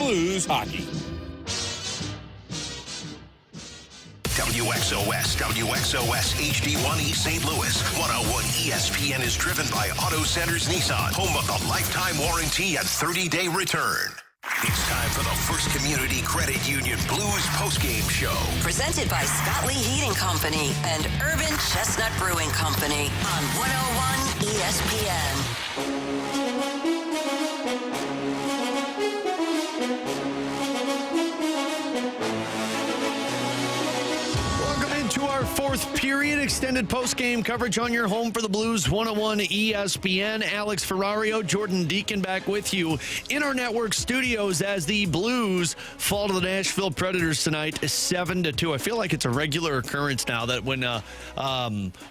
Blues hockey. WXOS HD1 East St. Louis. 101 ESPN is driven by Auto Centers Nissan, home of the lifetime warranty and 30-day return. It's time for the First Community Credit Union Blues postgame show. Presented by Scott Lee Heating Company and Urban Chestnut Brewing Company on 101 ESPN. To our fourth period, extended post-game coverage on your home for the Blues, 101 ESPN. Alex Ferrario, Jordan Deacon back with you in our network studios as the Blues fall to the Nashville Predators tonight, 7-2. I feel like it's a regular occurrence now that when a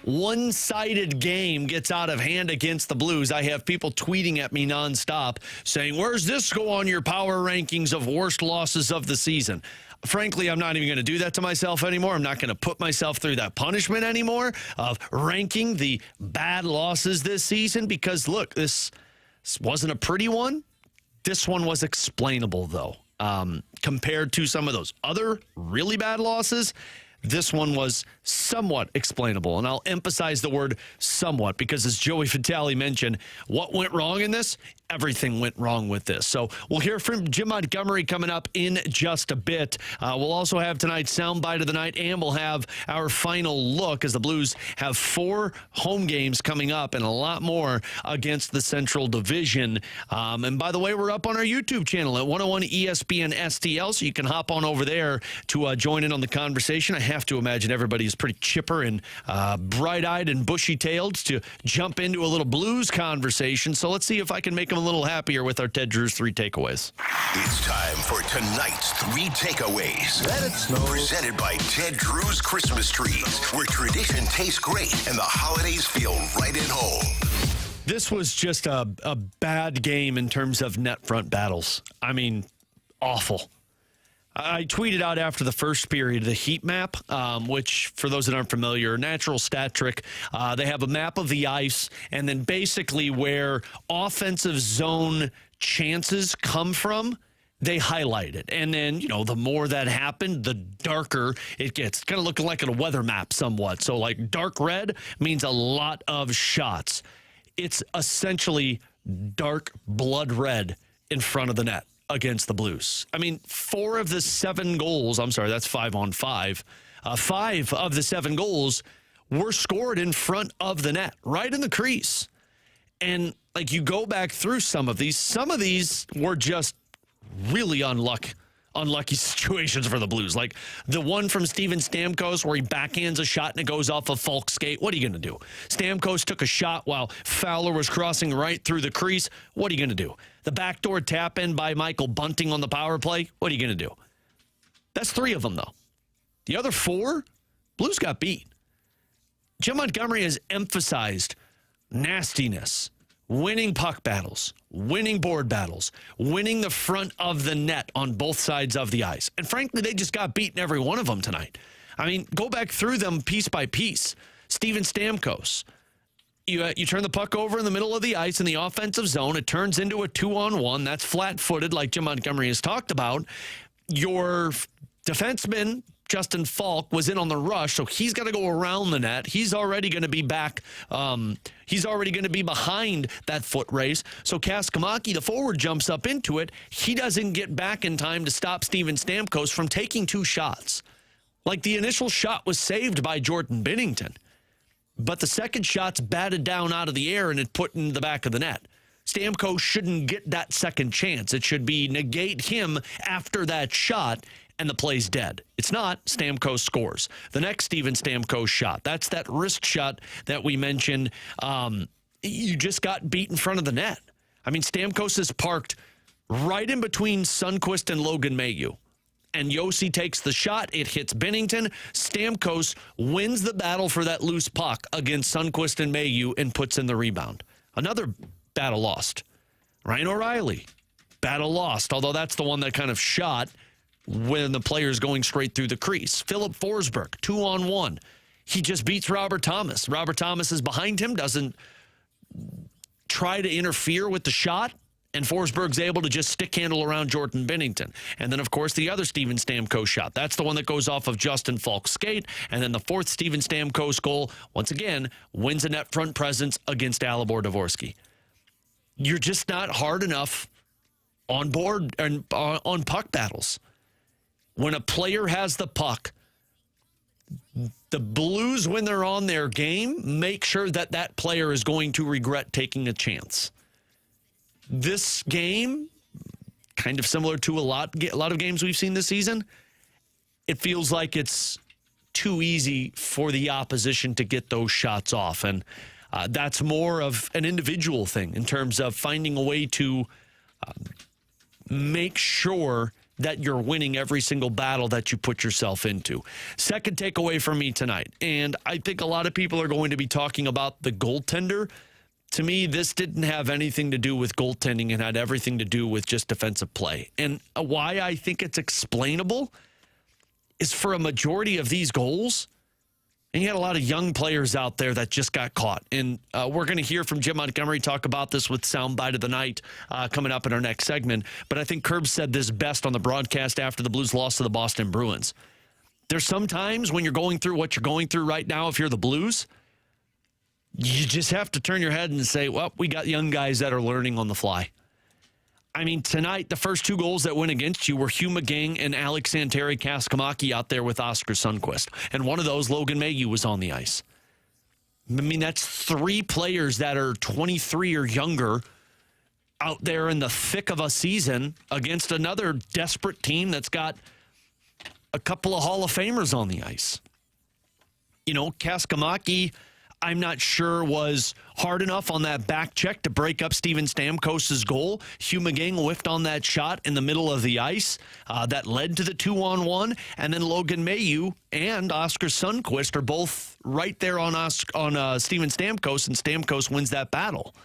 one-sided game gets out of hand against the Blues, I have people tweeting at me nonstop saying, "Where's this go on your power rankings of worst losses of the season?" Frankly, I'm not even going to do that to myself anymore. I'm not going to put myself through that punishment anymore of ranking the bad losses this season because, look, this wasn't a pretty one. This one was explainable, though. Compared to some of those other really bad losses, this one was somewhat explainable. And I'll emphasize the word somewhat because, as Joey Vitale mentioned, what went wrong in this? Everything went wrong with this. So we'll hear from Jim Montgomery coming up in just a bit. We'll also have tonight's soundbite of the night, and we'll have our final look as the Blues have 4 home games coming up and a lot more against the Central Division. And by the way, we're up on our YouTube channel at 101 ESPN STL, so you can hop on over there to join in on the conversation. I have to imagine everybody is pretty chipper and bright-eyed and bushy-tailed to jump into a little Blues conversation. So let's see if I can make them a little happier with our Ted Drew's 3 takeaways. It's time for tonight's 3 takeaways. Let it snow. Presented by Ted Drew's Christmas Trees, where tradition tastes great and the holidays feel right at home. This was just a bad game in terms of net front battles. I mean, awful. I tweeted out after the first period the heat map, which, for those that aren't familiar, natural stat trick. They have a map of the ice, and then basically where offensive zone chances come from, they highlight it. And then, the more that happened, the darker it gets. Kind of looking like a weather map somewhat. So, like, dark red means a lot of shots. It's essentially dark blood red in front of the net against the Blues. I mean, 4 of the 7 goals, I'm sorry, that's 5 on 5. 5 of the 7 goals were scored in front of the net, right in the crease. And, like, you go back through some of these were just really unlucky situations for the Blues. Like the one from Steven Stamkos where he backhands a shot and it goes off a Falk skate. What are you going to do? Stamkos took a shot while Fowler was crossing right through the crease. What are you going to do? The backdoor tap in by Michael Bunting on the power play. What are you going to do? That's 3 of them, though. The other 4, Blues got beat. Jim Montgomery has emphasized nastiness, winning puck battles, winning board battles, winning the front of the net on both sides of the ice. And frankly, they just got beaten every one of them tonight. I mean, go back through them piece by piece. Steven Stamkos, you turn the puck over in the middle of the ice in the offensive zone. It turns into a 2-on-1. That's flat-footed like Jim Montgomery has talked about. Your defenseman, Justin Falk, was in on the rush, so he's got to go around the net. He's already going to be back. He's already going to be behind that foot race. So Kaskamaki, the forward, jumps up into it. He doesn't get back in time to stop Steven Stamkos from taking 2 shots. Like, the initial shot was saved by Jordan Binnington, but the second shot's batted down out of the air and it put in the back of the net. Stamkos shouldn't get that second chance. It should be negate him after that shot, and the play's dead. It's not. Stamkos scores. The next Steven Stamkos shot, that's that wrist shot that we mentioned. You just got beat in front of the net. I mean, Stamkos is parked right in between Sundqvist and Logan Mailloux. And Yossi takes the shot. It hits Binnington. Stamkos wins the battle for that loose puck against Sundqvist and Mailloux and puts in the rebound. Another battle lost. Ryan O'Reilly, battle lost, although that's the one that kind of shot when the player's going straight through the crease. Philip Forsberg, 2-on-1. He just beats Robert Thomas. Robert Thomas is behind him, doesn't try to interfere with the shot, And Forsberg's able to just stick handle around Jordan Binnington. And then, of course, the other Steven Stamkos shot. That's the one that goes off of Justin Falk's skate. And then the fourth Steven Stamkos goal, once again, wins a net front presence against Dalibor Dvorsky. You're just not hard enough on board and on puck battles. When a player has the puck, the Blues, when they're on their game, make sure that that player is going to regret taking a chance. This game, kind of similar to a lot of games we've seen this season, it feels like it's too easy for the opposition to get those shots off. And that's more of an individual thing in terms of finding a way to make sure that you're winning every single battle that you put yourself into. Second takeaway from me tonight, and I think a lot of people are going to be talking about the goaltender. To me, this didn't have anything to do with goaltending and had everything to do with just defensive play. And why I think it's explainable is for a majority of these goals, and you had a lot of young players out there that just got caught. And we're going to hear from Jim Montgomery talk about this with Soundbite of the Night coming up in our next segment. But I think Curb said this best on the broadcast after the Blues lost to the Boston Bruins. There's some times when you're going through what you're going through right now, if you're the Blues, you just have to turn your head and say, well, we got young guys that are learning on the fly. I mean, tonight, the first two goals that went against you were Hugh McGing and Alex Santeri-Kaskamaki out there with Oscar Sundqvist. And one of those, Logan Mayhew, was on the ice. I mean, that's three players that are 23 or younger out there in the thick of a season against another desperate team that's got a couple of Hall of Famers on the ice. You know, Kaskamaki, I'm not sure was hard enough on that back check to break up Steven Stamkos' goal. Hugh McGing whiffed on that shot in the middle of the ice that led to the 2-on-1. And then Logan Mayhew and Oscar Sundqvist are both right there on Steven Stamkos, and Stamkos wins that battle.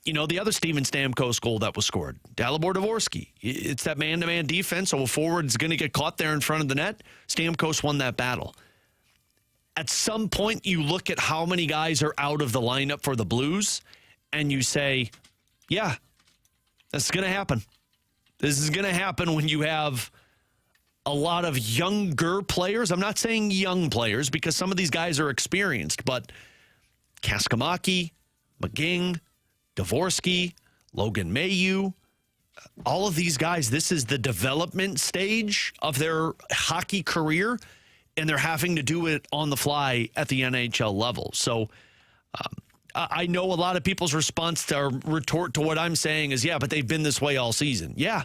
You know, the other Steven Stamkos goal that was scored, Dalibor Dvorsky. It's that man-to-man defense, so a forward is going to get caught there in front of the net. Stamkos won that battle. At some point, you look at how many guys are out of the lineup for the Blues, and you say, yeah, that's going to happen. This is going to happen when you have a lot of younger players. I'm not saying young players because some of these guys are experienced, but Kaskamaki, McGing, Dvorsky, Logan Mayhew, all of these guys, this is the development stage of their hockey career, and they're having to do it on the fly at the NHL level. So I know a lot of people's response to, or retort to what I'm saying is, yeah, but they've been this way all season. Yeah,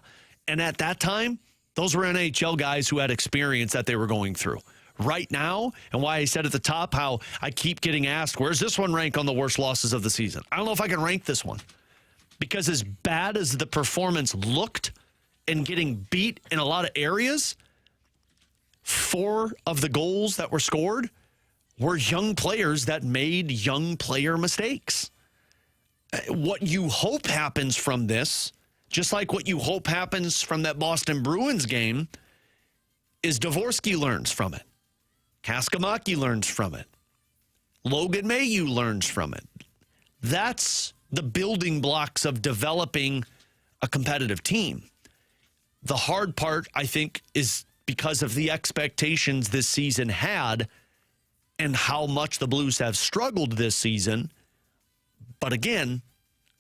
and at that time, those were NHL guys who had experience that they were going through. Right now, and why I said at the top how I keep getting asked, where's this one rank on the worst losses of the season? I don't know if I can rank this one. Because as bad as the performance looked and getting beat in a lot of areas, 4 of the goals that were scored were young players that made young player mistakes. What you hope happens from this, just like what you hope happens from that Boston Bruins game, is Dvorsky learns from it. Kaskamaki learns from it. Logan Mayhew learns from it. That's the building blocks of developing a competitive team. The hard part, I think, is because of the expectations this season had and how much the Blues have struggled this season. But again,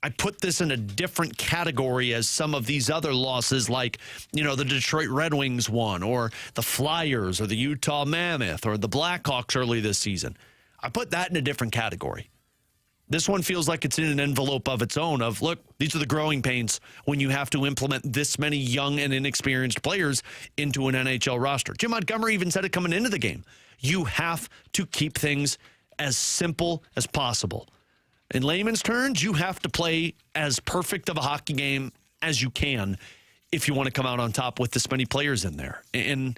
I put this in a different category as some of these other losses, like, you know, the Detroit Red Wings won, or the Flyers, or the Utah Mammoth, or the Blackhawks early this season. I put that in a different category. This one feels like it's in an envelope of its own of, look, these are the growing pains when you have to implement this many young and inexperienced players into an NHL roster. Jim Montgomery even said it coming into the game. You have to keep things as simple as possible. In layman's terms, you have to play as perfect of a hockey game as you can if you want to come out on top with this many players in there. And,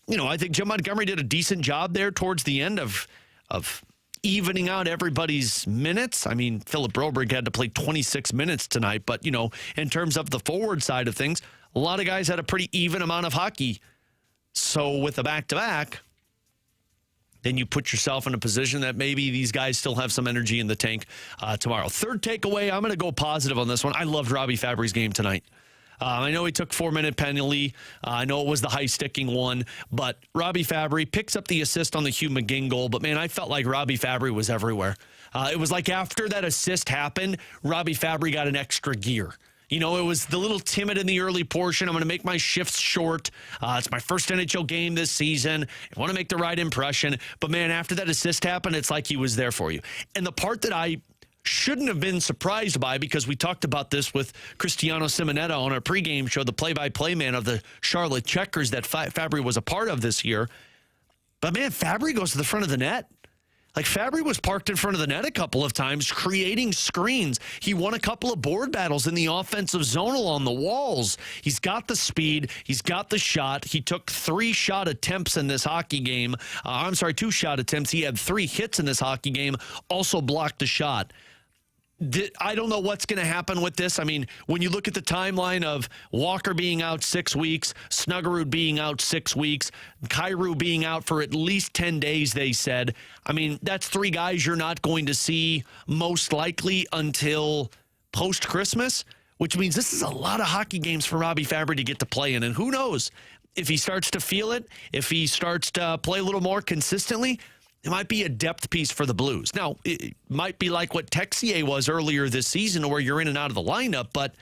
you know, I think Jim Montgomery did a decent job there towards the end of evening out everybody's minutes. I mean, Philip Broberg had to play 26 minutes tonight, but, you know, in terms of the forward side of things, a lot of guys had a pretty even amount of hockey. So with the back-to-back, then you put yourself in a position that maybe these guys still have some energy in the tank tomorrow. Third takeaway, I'm going to go positive on this one. I loved Robbie Fabry's game tonight. I know he took 4-minute penalty. I know it was the high-sticking one, but Robbie Fabry picks up the assist on the Hugh McGinn goal. But, man, I felt like Robbie Fabry was everywhere. It was like after that assist happened, Robbie Fabry got an extra gear. You know, it was the little timid in the early portion. I'm going to make my shifts short. It's my first NHL game this season. I want to make the right impression. But, man, after that assist happened, it's like he was there for you. And the part that I shouldn't have been surprised by, because we talked about this with Cristiano Simonetta on our pregame show, the play-by-play man of the Charlotte Checkers that Fabry was a part of this year. But, man, Fabry goes to the front of the net. Like, Fabry was parked in front of the net a couple of times, creating screens. He won a couple of board battles in the offensive zone along the walls. He's got the speed. He's got the shot. He took 3 shot attempts in this hockey game. 2 shot attempts. He had 3 hits in this hockey game, also blocked the shot. I don't know what's going to happen with this. I mean, when you look at the timeline of Walker being out 6 weeks, Snuggerud being out 6 weeks, Kyrou being out for at least 10 days, they said. I mean, that's 3 guys you're not going to see most likely until post-Christmas, which means this is a lot of hockey games for Robbie Fabry to get to play in. And who knows, if he starts to feel it, if he starts to play a little more consistently, it might be a depth piece for the Blues. Now, it might be like what Texier was earlier this season, where you're in and out of the lineup, but,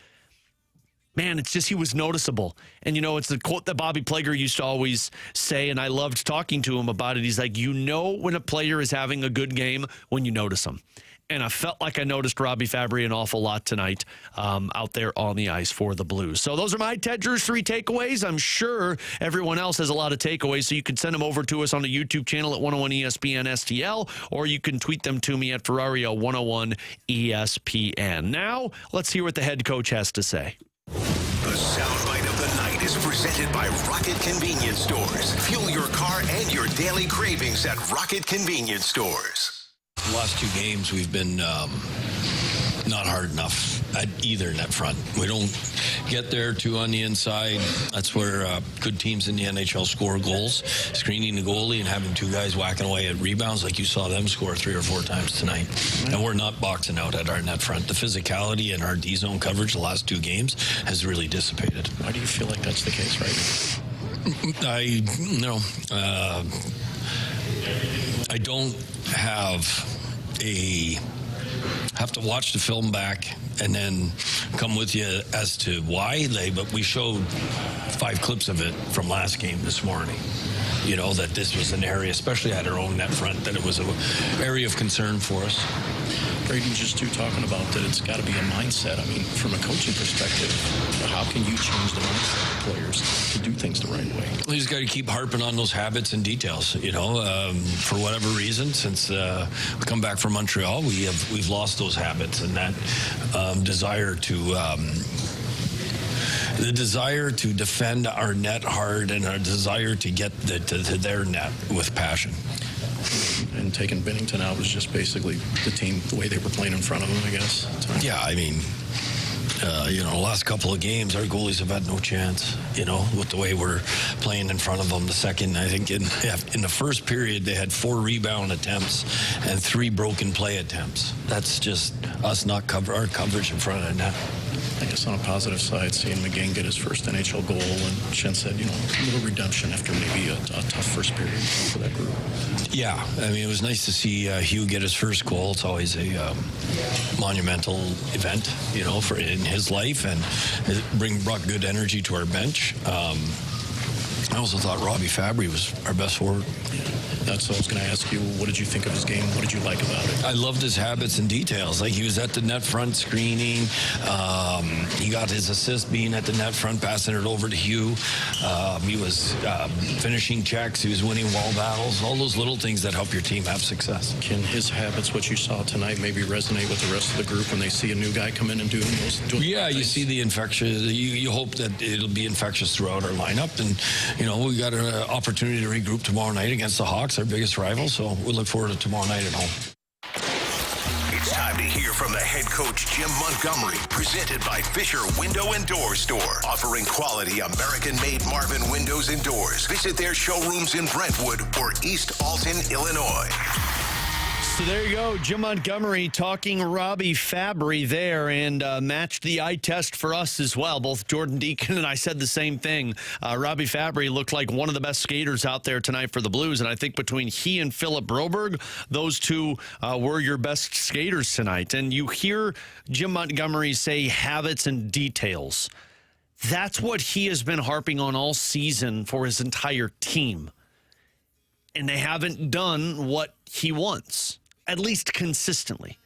man, it's just he was noticeable. And, you know, it's the quote that Bobby Plager used to always say, and I loved talking to him about it. He's like, you know when a player is having a good game when you notice him. And I felt like I noticed Robbie Fabry an awful lot tonight out there on the ice for the Blues. So those are my Ted Drew's 3 takeaways. I'm sure everyone else has a lot of takeaways, so you can send them over to us on the YouTube channel at 101 ESPN STL, or you can tweet them to me at Ferrario 101 ESPN. Now, let's hear what the head coach has to say. The soundbite of the night is presented by Rocket Convenience Stores. Fuel your car and your daily cravings at Rocket Convenience Stores. The last 2 games, we've been not hard enough at either net front. We don't get there 2 on the inside. That's where good teams in the NHL score goals. Screening the goalie and having 2 guys whacking away at rebounds like you saw them score 3 or 4 times tonight. And we're not boxing out at our net front. The physicality and our D-zone coverage the last 2 games has really dissipated. Why do you feel like that's the case right now? I don't have to watch the film back and then come with you as to why but we showed 5 clips of it from last game this morning. You know, that this was an area, especially at our own net front, that it was an area of concern for us. Brady, just talking about that it's got to be a mindset. I mean, from a coaching perspective, how can you change the mindset of players to do things the right way? We just got to keep harping on those habits and details. You know, for whatever reason, since we come back from Montreal, we've lost those habits and that desire to. The desire to defend our net hard and our desire to get to their net with passion. And taking Binnington out was just basically the team, the way they were playing in front of them, I guess. Yeah, I mean, the last couple of games, our goalies have had no chance, with the way we're playing in front of them. The second, I think, in the first period, they had 4 rebound attempts and 3 broken play attempts. That's just us not our coverage in front of the net. I guess on a positive side, seeing McGinn get his first NHL goal, and Shen said, a little redemption after maybe a tough first period for that group. Yeah, I mean, it was nice to see Hugh get his first goal. It's always a monumental event, for in his life, and it brought good energy to our bench. I also thought Robbie Fabry was our best forward. Yeah. That's what I was going to ask you. What did you think of his game? What did you like about it? I loved his habits and details. Like, he was at the net front screening. He got his assist being at the net front, passing it over to Hugh. He was finishing checks. He was winning wall battles. All those little things that help your team have success. Can his habits, what you saw tonight, maybe resonate with the rest of the group when they see a new guy come in and do those Yeah, you see the infectious. You hope that it'll be infectious throughout our lineup. And, we got an opportunity to regroup tomorrow night against the Hawks, our biggest rival. So we look forward to tomorrow night at home. It's time to hear from the head coach Jim Montgomery, presented by Fisher Window and Door Store, offering quality American-made Marvin windows and doors. Visit their showrooms in Brentwood or East Alton, Illinois. So there you go. Jim Montgomery talking Robbie Fabry there, and matched the eye test for us as well. Both Jordan Deacon and I said the same thing. Robbie Fabry looked like one of the best skaters out there tonight for the Blues, and I think between he and Philip Broberg, those two were your best skaters tonight. And you hear Jim Montgomery say habits and details. That's what he has been harping on all season for his entire team. And they haven't done what he wants, at least consistently.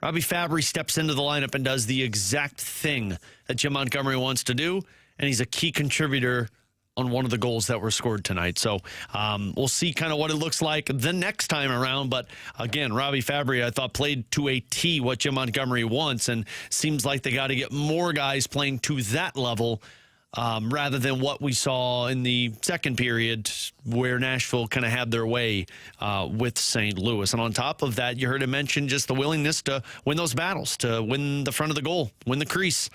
Robbie Fabry steps into the lineup and does the exact thing that Jim Montgomery wants to do, and he's a key contributor on one of the goals that were scored tonight. So we'll see kind of what it looks like the next time around. But again, Robbie Fabry, I thought, played to a T what Jim Montgomery wants, and seems like they got to get more guys playing to that level rather than what we saw in the second period where Nashville kind of had their way with St. Louis. And on top of that, you heard him mention just the willingness to win those battles, to win the front of the goal, win the crease.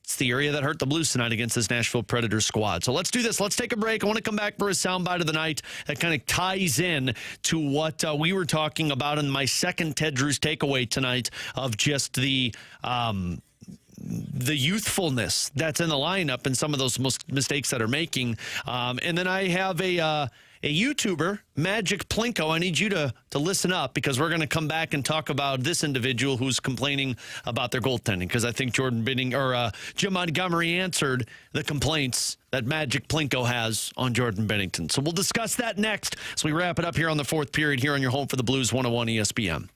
It's the area that hurt the Blues tonight against this Nashville Predators squad. So let's do this. Let's take a break. I want to come back for a soundbite of the night that kind of ties in to what we were talking about in my second Ted Drews takeaway tonight of just the youthfulness that's in the lineup and some of those mistakes that are making. And then I have a YouTuber, Magic Plinko. I need you to listen up, because we're going to come back and talk about this individual who's complaining about their goaltending, because I think Jim Montgomery answered the complaints that Magic Plinko has on Jordan Binnington. So we'll discuss that next as we wrap it up here on the fourth period here on your home for the Blues, 101 ESPN.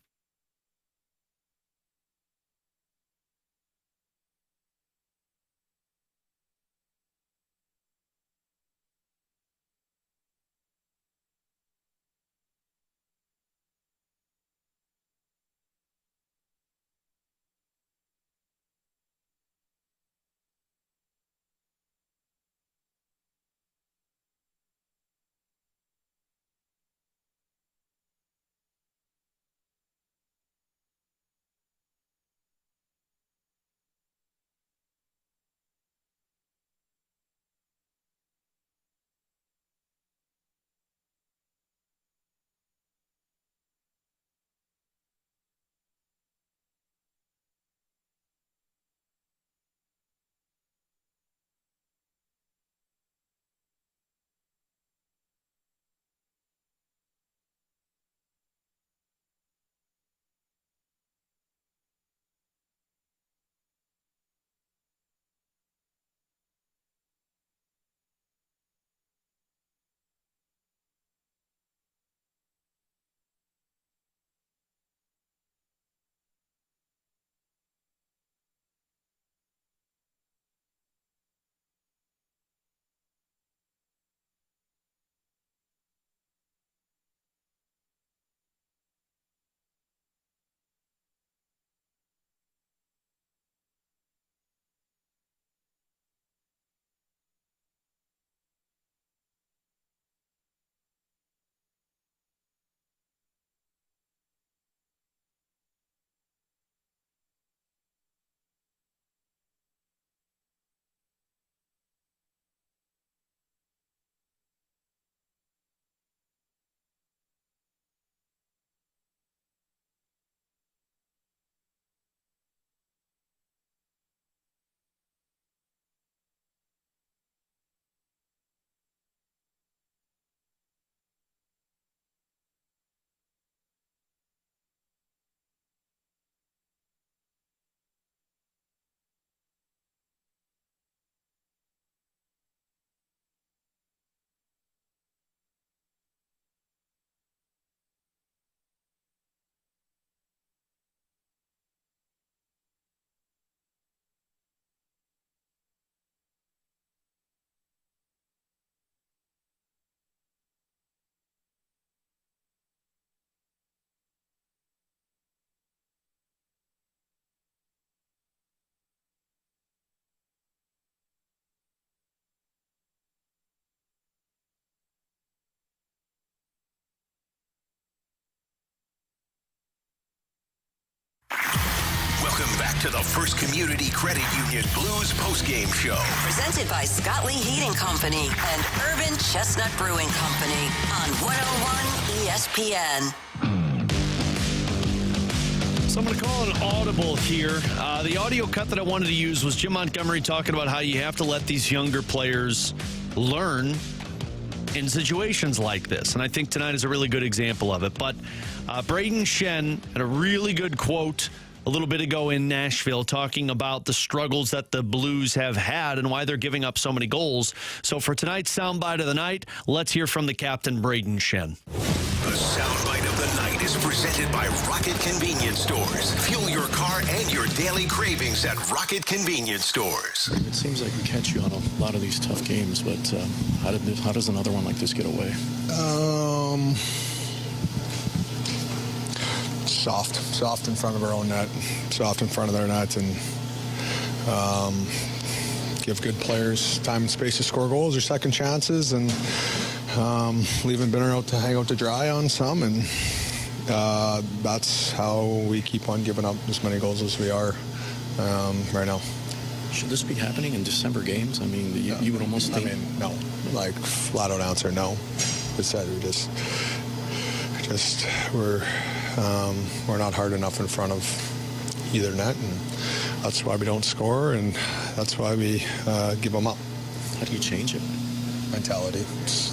the First Community Credit Union Blues postgame show. Presented by Scott Lee Heating Company and Urban Chestnut Brewing Company on 101 ESPN. So I'm going to call an audible here. The audio cut that I wanted to use was Jim Montgomery talking about how you have to let these younger players learn in situations like this. And I think tonight is a really good example of it. But Braden Shen had a really good quote a little bit ago in Nashville talking about the struggles that the Blues have had and why they're giving up so many goals. So for tonight's soundbite of the night, let's hear from the captain, Braden Shen. The soundbite of the night is presented by Rocket Convenience Stores. Fuel your car and your daily cravings at Rocket Convenience Stores. It seems like we catch you on a lot of these tough games, but how does another one like this get away? Soft in front of our own net, soft in front of their net, and give good players time and space to score goals or second chances, and leaving Binner out to hang out to dry on some, and that's how we keep on giving up as many goals as we are right now. Should this be happening in December games? I mean, you would almost think... I mean, no. Like, flat out answer, no. As I said, we're not hard enough in front of either net, and that's why we don't score, and that's why we give them up. How do you change it? Mentality. It's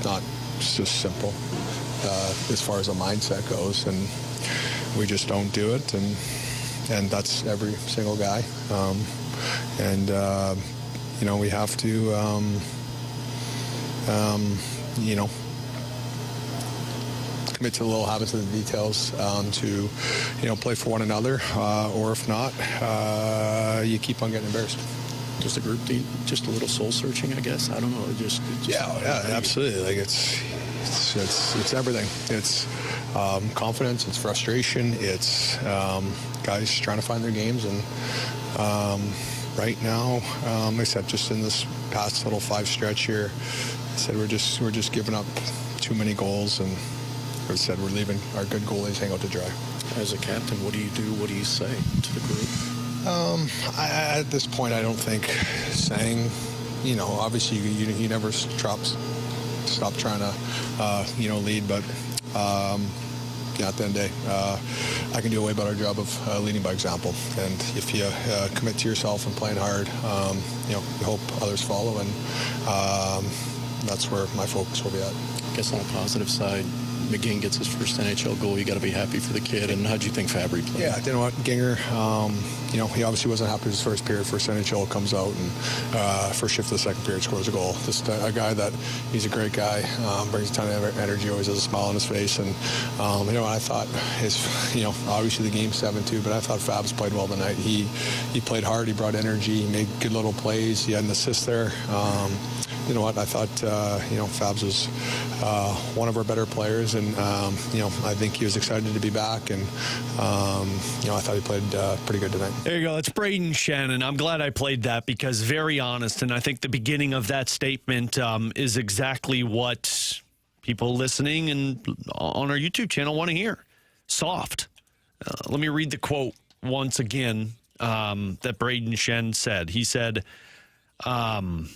just simple as far as a mindset goes, and we just don't do it, and that's every single guy. We have to, commit to the little habits of the details to, play for one another, or if not, you keep on getting embarrassed. Does the group need just a little soul searching, I guess? I don't know. Yeah, absolutely. Like it's everything. It's confidence. It's frustration. It's guys trying to find their games. And right now, like I said, just in this past little 5 stretch here, I said we're just giving up too many goals, and like I said, we're leaving our good goalies hang out to dry. As a captain, what do you do? What do you say to the group? At this point, I don't think saying, obviously you never stop trying to, lead, but at the end of the day, I can do a way better job of leading by example. And if you commit to yourself and playing hard, you hope others follow, and that's where my focus will be at. I guess on a positive side, McGinn gets his first NHL goal. You got to be happy for the kid. And how do you think Fabry played? Yeah, you know what, Ginger, he obviously wasn't happy with his first period. First NHL comes out, and first shift of the second period scores a goal. Just a guy that, he's a great guy, brings a ton of energy, always has a smile on his face. And, I thought obviously the game's 7-2, but I thought Fabs played well tonight. He played hard, he brought energy, he made good little plays, he had an assist there. You know what, I thought, Fabs was one of our better players, and, I think he was excited to be back, and, I thought he played pretty good tonight. There you go. That's Braden Shannon. I'm glad I played that because very honest, and I think the beginning of that statement is exactly what people listening and on our YouTube channel want to hear. Soft. Let me read the quote once again that Braden Shen said. He said, hold on,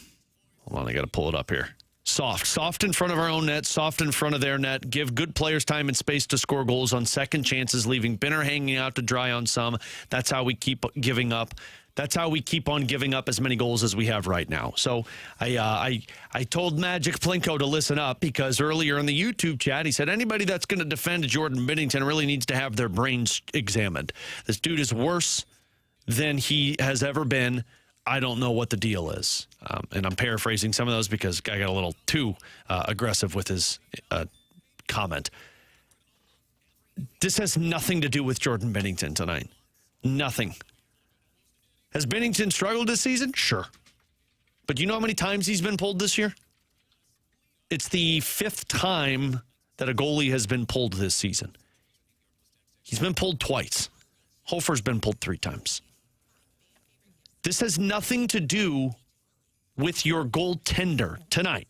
I got to pull it up here. Soft in front of our own net, soft in front of their net. Give good players time and space to score goals on second chances, leaving Binner hanging out to dry on some. That's how we keep giving up. That's how we keep on giving up as many goals as we have right now. So I told Magic Plinko to listen up because earlier in the YouTube chat, he said anybody that's going to defend Jordan Binnington really needs to have their brains examined. This dude is worse than he has ever been. I don't know what the deal is. And I'm paraphrasing some of those because I got a little too aggressive with his comment. This has nothing to do with Jordan Binnington tonight. Nothing. Has Binnington struggled this season? Sure. But do you know how many times he's been pulled this year? It's the 5th time that a goalie has been pulled this season. He's been pulled twice. Hofer's been pulled 3 times. This has nothing to do with your goaltender tonight.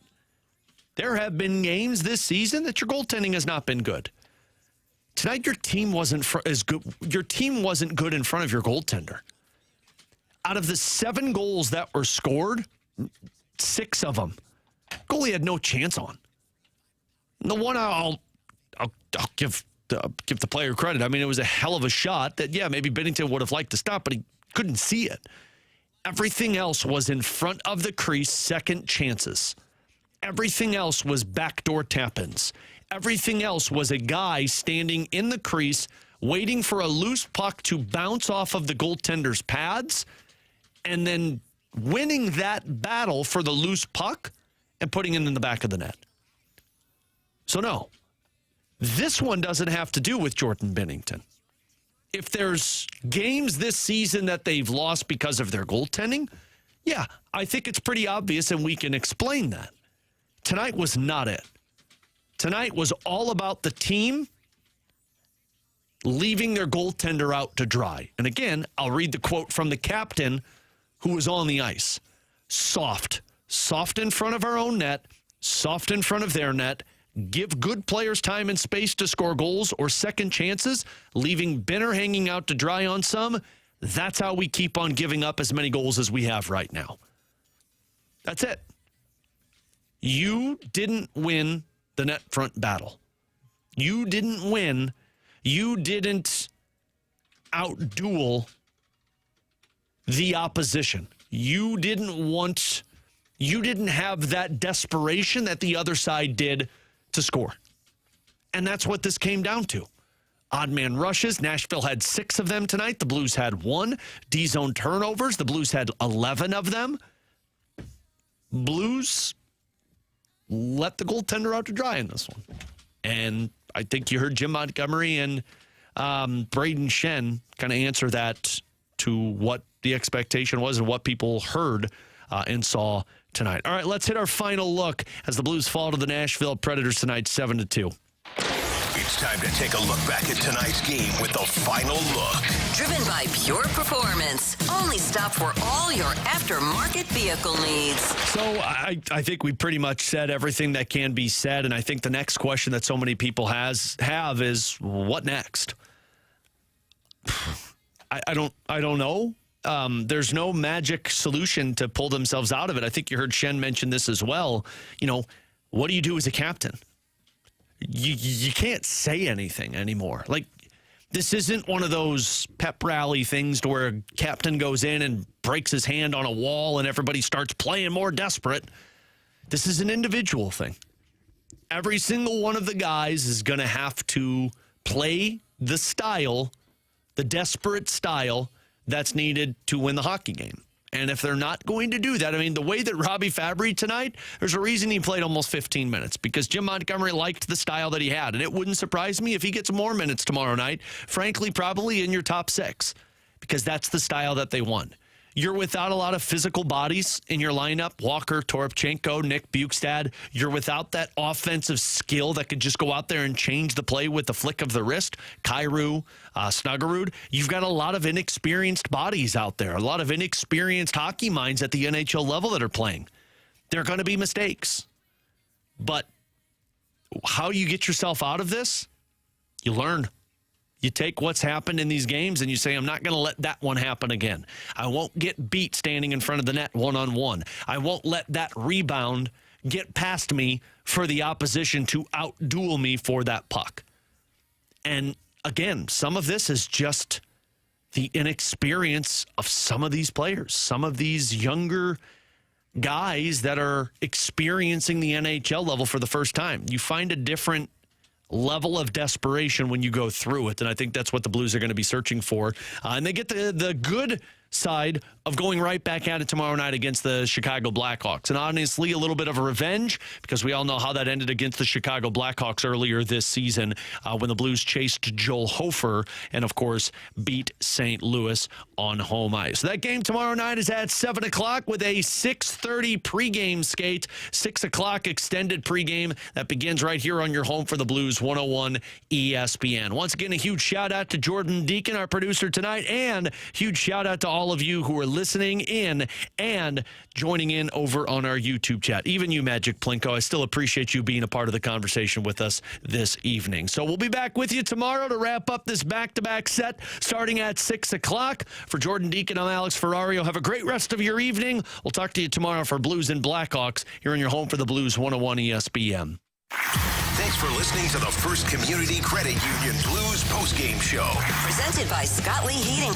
There have been games this season that your goaltending has not been good. Tonight, your team wasn't as good. Your team wasn't good in front of your goaltender. Out of the 7 goals that were scored, 6 of them, goalie had no chance on. The one I'll give the player credit. I mean, it was a hell of a shot that, yeah, maybe Binnington would have liked to stop, but he couldn't see it. Everything else was in front of the crease, second chances. Everything else was backdoor tap-ins. Everything else was a guy standing in the crease waiting for a loose puck to bounce off of the goaltender's pads and then winning that battle for the loose puck and putting it in the back of the net. So, no, this one doesn't have to do with Jordan Binnington. If there's games this season that they've lost because of their goaltending, yeah, I think it's pretty obvious and we can explain that. Tonight was not it. Tonight was all about the team leaving their goaltender out to dry. And again, I'll read the quote from the captain who was on the ice. Soft in front of our own net, soft in front of their net, give good players time and space to score goals or second chances, leaving Binner hanging out to dry on some. That's how we keep on giving up as many goals as we have right now. That's it. You didn't win the net front battle. You didn't win. You didn't outduel the opposition. You didn't have that desperation that the other side did to score. And that's what this came down to. Odd man rushes. Nashville had 6 of them tonight. The Blues had 1. D-zone turnovers. The Blues had 11 of them. Blues let the goaltender out to dry in this one. And I think you heard Jim Montgomery and Braden Shen kind of answer that to what the expectation was and what people heard and saw tonight. All right, let's hit our final look as the Blues fall to the Nashville Predators tonight, 7-2. It's time to take a look back at tonight's game with the final look. Driven by Pure Performance. Only stop for all your aftermarket vehicle needs. So I think we pretty much said everything that can be said, and I think the next question that so many people have is, what next? I don't know. There's no magic solution to pull themselves out of it. I think you heard Shen mention this as well. You know, what do you do as a captain? You can't say anything anymore. Like, this isn't one of those pep rally things to where a captain goes in and breaks his hand on a wall and everybody starts playing more desperate. This is an individual thing. Every single one of the guys is going to have to play the style, the desperate style that's needed to win the hockey game. And if they're not going to do that, I mean, the way that Robbie Fabry tonight, there's a reason he played almost 15 minutes because Jim Montgomery liked the style that he had. And it wouldn't surprise me if he gets more minutes tomorrow night, frankly, probably in your top 6 because that's the style that they want. You're without a lot of physical bodies in your lineup. Walker, Toropchenko, Nick Bukestad. You're without that offensive skill that could just go out there and change the play with the flick of the wrist. Kyrou, Snuggerud. You've got a lot of inexperienced bodies out there, a lot of inexperienced hockey minds at the NHL level that are playing. There are going to be mistakes. But how you get yourself out of this, you learn. You take what's happened in these games and you say, I'm not going to let that one happen again. I won't get beat standing in front of the net one-on-one. I won't let that rebound get past me for the opposition to outduel me for that puck. And again, some of this is just the inexperience of some of these players, some of these younger guys that are experiencing the NHL level for the first time. You find a different level of desperation when you go through it, and I think that's what the Blues are going to be searching for. And they get the good side of going right back at it tomorrow night against the Chicago Blackhawks. And honestly, a little bit of a revenge because we all know how that ended against the Chicago Blackhawks earlier this season when the Blues chased Joel Hofer and, of course, beat St. Louis on home ice. So that game tomorrow night is at 7 o'clock with a 6:30 pregame skate, 6 o'clock extended pregame that begins right here on your home for the Blues, 101 ESPN. Once again, a huge shout-out to Jordan Deacon, our producer tonight, and huge shout-out to all of you who are listening in and joining in over on our YouTube chat. Even you, Magic Plinko, I still appreciate you being a part of the conversation with us this evening. So we'll be back with you tomorrow to wrap up this back-to-back set starting at 6 o'clock. For Jordan Deacon, I'm Alex Ferrario. Have a great rest of your evening. We'll talk to you tomorrow for Blues and Blackhawks here in your home for the Blues 101 ESPN. Thanks for listening to the First Community Credit Union Blues postgame show. Presented by Scott Lee Heating